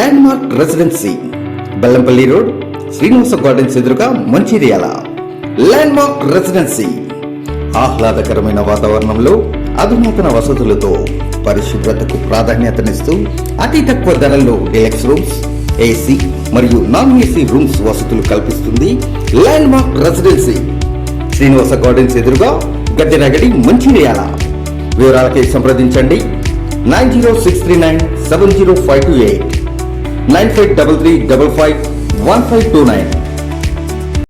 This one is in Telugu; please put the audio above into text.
Land mark residency, Bellampalli road, Srinivasa gardens ఎదురుగా, మంచిర్యాల. ల్యాండ్ మార్క్ రెసిడెన్సీ ఆహ్లాదకరమైన వాతావరణంలో అధునాతన వసతులతో పరిశుభ్రతకు ప్రాధాన్యతనిస్తూ అతి తక్కువ ధరల్లో డీలక్స్ రూమ్స్, ఏసీ మరియు నాన్ ఏసీ రూమ్స్ వసతులు కల్పిస్తుంది land mark residency, Srinivasa gardens ఎదురుగా, గద్దెనగడి, మంచిర్యాల. వివరాలకై సంప్రదించండి 9063970528, 9533551529.